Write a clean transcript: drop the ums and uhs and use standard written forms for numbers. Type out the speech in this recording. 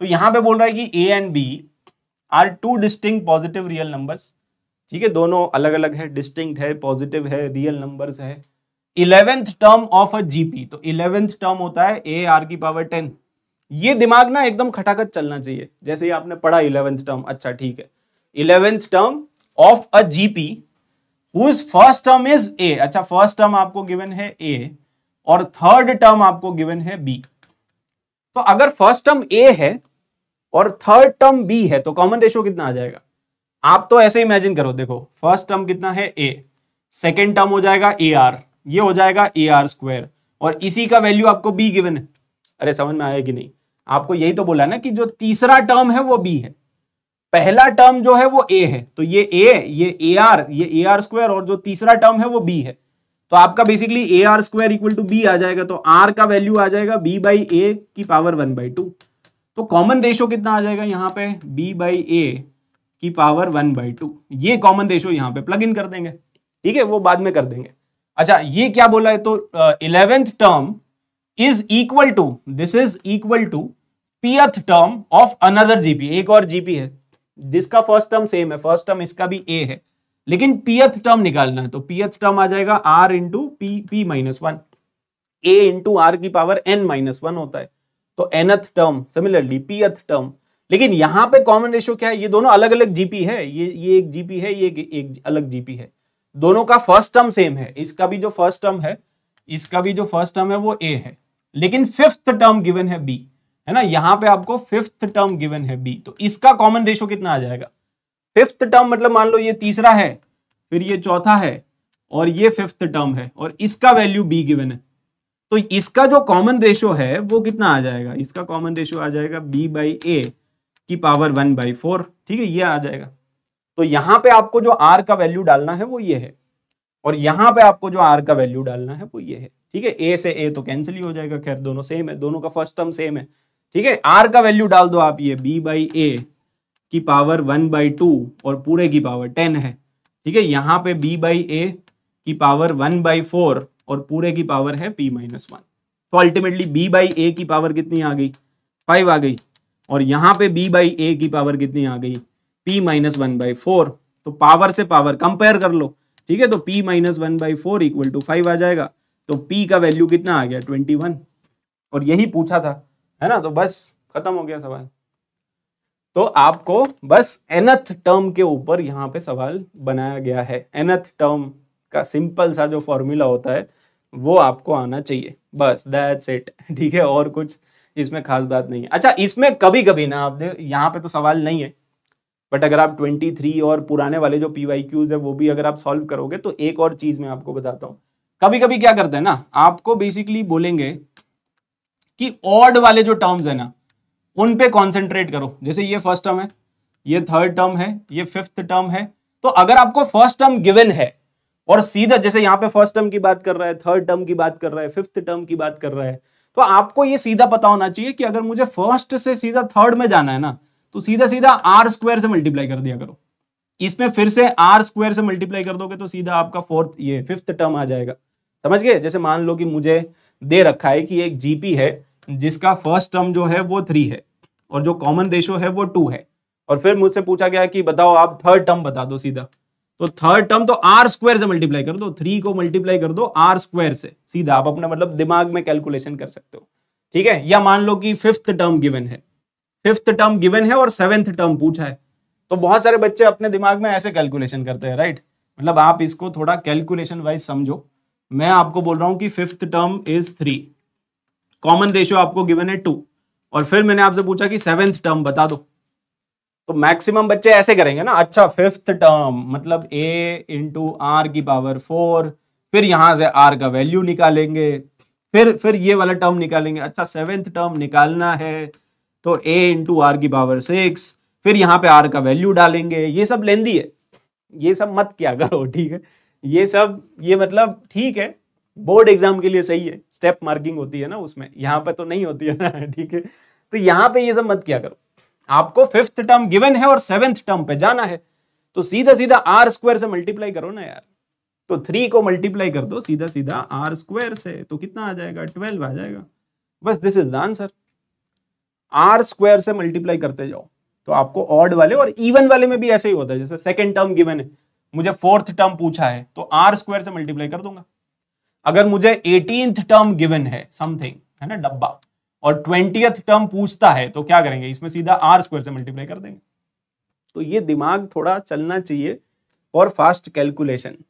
तो यहां पे बोल रहा है कि a and b are two distinct positive real numbers, ठीक है, दोनों अलग अलग है, डिस्टिंक्ट है, पॉजिटिव है, रियल नंबर्स है। 11th term of a GP, तो 11th टर्म होता है ए आर की पावर 10। ये दिमाग ना एकदम खटाखट चलना चाहिए, जैसे ही आपने पढ़ा 11th टर्म, अच्छा ठीक है, 11th term of a GP whose first term is a, अच्छा फर्स्ट टर्म आपको गिवन है ए और थर्ड टर्म आपको गिवन है बी। तो अगर फर्स्ट टर्म ए है और थर्ड टर्म बी है तो कॉमन रेशियो कितना आ जाएगा? आप तो ऐसे इमेजिन करो, देखो फर्स्ट टर्म कितना है ए, सेकेंड टर्म हो जाएगा ए आर, ये हो जाएगा ए आर स्क्वायर, और इसी का वैल्यू आपको बी गिवन है। अरे समझ में आया कि नहीं? आपको यही तो बोला ना कि जो तीसरा टर्म है वो बी है, पहला टर्म जो है वो ए है, तो ये ए आर स्क्वायर, और जो तीसरा टर्म है वो बी है। तो आपका basically A R square equal to B आ जाएगा, तो आर का वैल्यू आ जाएगा बी बाई ए की पावर 1/2। तो कॉमन रेशियो कितना आ जाएगा यहाँ पे? बी बाई ए की पावर 1/2। ये कॉमन रेशियो यहाँ पे प्लग इन कर देंगे, ठीक है, वो बाद में कर देंगे। अच्छा ये क्या बोला है? तो 11th term is equal to, this is equal to pth term of another GP, एक और जीपी है जिसका फर्स्ट टर्म सेम है, फर्स्ट टर्म इसका भी ए है, लेकिन pth टर्म निकालना है, तो pth टर्म आ जाएगा r into p minus 1, a into r की पावर n माइनस 1 होता है, तो nth term, similarly pth term. लेकिन यहां पे कॉमन रेशियो क्या है? ये दोनों अलग अलग जीपी है, ये एक जीपी है, ये एक अलग जीपी है, दोनों का फर्स्ट टर्म सेम है, इसका भी जो फर्स्ट टर्म है, इसका भी जो फर्स्ट टर्म है वो a है, लेकिन फिफ्थ टर्म गिवन है b, है ना, यहां पे आपको फिफ्थ टर्म गिवन है b, तो इसका कॉमन रेशियो कितना आ जाएगा? फिफ्थ टर्म मतलब मान लो ये तीसरा है, फिर ये चौथा है, और ये फिफ्थ टर्म है, और इसका वैल्यू b गिवन है, तो इसका जो कॉमन रेशियो है वो कितना आ जाएगा? इसका कॉमन रेशियो आ जाएगा b बाई ए की पावर 1/4, ठीक है, ये आ जाएगा। तो यहां पे आपको जो r का वैल्यू डालना है वो ये है, और यहां पे आपको जो r का वैल्यू डालना है वो ये है, ठीक है। a से a तो कैंसिल ही हो जाएगा, खैर दोनों सेम है, दोनों का फर्स्ट टर्म सेम है, ठीक है। r का वैल्यू डाल दो आप, ये b बाई ए की पावर 1/2 और पूरे की पावर 10 है, ठीक है। यहाँ पे b बाई ए की पावर 1/4 और पूरे की पावर है p माइनस 1, तो अल्टीमेटली b बाई ए की पावर कितनी आ गई? 5 आ गई, और यहाँ पे b बाई ए की पावर कितनी आ गई? p माइनस 1/4, तो पावर से पावर कंपेयर कर लो, ठीक है, तो p माइनस 1/4 इक्वल टू 5 आ जाएगा, तो p का वैल्यू कितना आ गया? 21, और यही पूछा था, है ना, तो बस खत्म हो गया सवाल। तो आपको बस nth टर्म के ऊपर यहाँ पे सवाल बनाया गया है, nth टर्म का सिंपल सा जो फॉर्मूला होता है वो आपको आना चाहिए, बस दैट्स इट, ठीक है, और कुछ इसमें खास बात नहीं है। अच्छा इसमें कभी कभी ना आप यहाँ पे तो सवाल नहीं है, बट अगर आप 23 और पुराने वाले जो PYQs है वो भी अगर आप सॉल्व करोगे तो एक और चीज मैं आपको बताता हूँ, कभी कभी क्या करते हैं ना, आपको बेसिकली बोलेंगे कि ऑड वाले जो टर्म्स है ना उन पे कॉन्सेंट्रेट करो, जैसे ये फर्स्ट टर्म है, ये थर्ड टर्म है, ये फिफ्थ टर्म है, तो अगर आपको फर्स्ट टर्म गिवन है और सीधा जैसे यहाँ पे फर्स्ट टर्म की बात कर रहा है, थर्ड टर्म की बात कर रहा है, फिफ्थ टर्म की बात कर रहा है, तो आपको ये सीधा पता होना चाहिए कि अगर मुझे फर्स्ट से सीधा थर्ड में जाना है ना तो सीधा सीधा आर स्क्वायर से मल्टीप्लाई कर दिया करो, इसमें फिर से आर स्क्वायर से मल्टीप्लाई कर दोगे तो सीधा आपका फोर्थ ये फिफ्थ टर्म आ जाएगा, समझ गए। जैसे मान लो कि मुझे दे रखा है कि एक जीपी है जिसका फर्स्ट टर्म जो है वो 3 है और जो कॉमन रेशियो है वो 2 है, और फिर मुझसे पूछा गया कि बताओ आप थर्ड टर्म बता दो सीधा, तो थर्ड टर्म तो आर स्क्वायर से मल्टीप्लाई कर दो, 3 को मल्टीप्लाई कर दो आर स्क्वायर से, सीधा आप अपना मतलब दिमाग में कैलकुलेशन कर सकते हो, ठीक है। या मान लो कि फिफ्थ टर्म गिवन है, फिफ्थ टर्म गिवन है और सेवेंथ टर्म पूछा है, तो बहुत सारे बच्चे अपने दिमाग में ऐसे कैलकुलेशन करते हैं, राइट, मतलब आप इसको थोड़ा कैलकुलेशन वाइज समझो। मैं आपको बोल रहा हूं कि fifth term is 3, common ratio आपको गिवन है 2, और फिर मैंने आपसे पूछा कि सेवेंथ टर्म बता दो, तो मैक्सिमम बच्चे ऐसे करेंगे ना, अच्छा फिफ्थ टर्म मतलब a इंटू आर की पावर 4, फिर यहां से r का वैल्यू निकालेंगे, फिर ये वाला टर्म निकालेंगे, अच्छा सेवेंथ टर्म निकालना है तो a इंटू आर की पावर 6, फिर यहाँ पे r का वैल्यू डालेंगे, ये सब लेंदी है, ये सब मत किया करो, ठीक है, ये सब ये मतलब ठीक है बोर्ड एग्जाम के लिए सही है, स्टेप मार्किंग होती है ना उसमें, यहाँ पे तो नहीं होती है ना, ठीक है, तो यहाँ पे ये सब मत किया करो, आपको फिफ्थ टर्म गिवन है और सेवेंथ टर्म पे जाना है, तो सीधा सीधा आर स्क्वायर से मल्टीप्लाई करो ना यार, तो 3 को मल्टीप्लाई कर दो सीधा सीधा आर स्क्वायर से, तो कितना आ जाएगा? 12 आ जाएगा, बस this is the answer. R square से मल्टीप्लाई करते जाओ तो आपको ऑड वाले और इवन वाले में भी ऐसे ही होता है। जैसे सेकंड टर्म गिवन है, मुझे फोर्थ टर्म पूछा है तो आर स्क्वायर से मल्टीप्लाई कर दूंगा। अगर मुझे 18th टर्म गिवन है समथिंग, है ना, डब्बा, और 20th टर्म पूछता है तो क्या करेंगे, इसमें सीधा आर स्क्वायर से मल्टीप्लाई कर देंगे। तो ये दिमाग थोड़ा चलना चाहिए फॉर फास्ट कैलकुलेशन।